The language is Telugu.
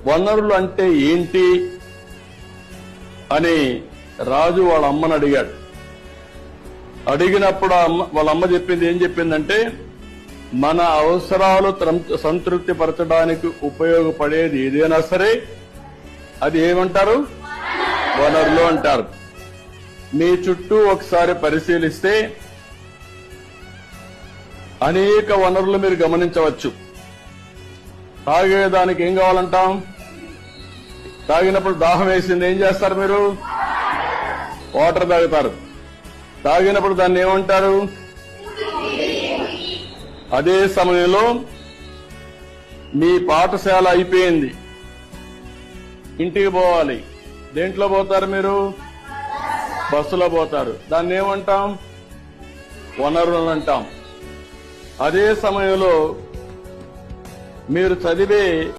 వనరులు అంటే ఏంటి అని రాజు వాళ్ళ అమ్మని అడిగాడు. అడిగినప్పుడు వాళ్ళ అమ్మ చెప్పింది ఏం చెప్పిందంటే, మన అవసరాలు సంతృప్తి పరచడానికి ఉపయోగపడేది ఏదైనా సరే అది ఏమంటారు? వనరులు అంటారు. మీ చుట్టూ ఒకసారి పరిశీలిస్తే అనేక వనరులు మీరు గమనించవచ్చు. తాగేదానికి ఏం కావాలంటాం? తాగినప్పుడు దాహం వేసింది, ఏం చేస్తారు మీరు? వాటర్ తాగుతారు. తాగినప్పుడు దాన్ని ఏమంటారు? అదే సమయంలో మీ పాఠశాల అయిపోయింది, ఇంటికి పోవాలి. దేంట్లో పోతారు మీరు? బస్సులో పోతారు. దాన్ని ఏమంటాం? వనరులు అంటాం. అదే సమయంలో మీరు చదివే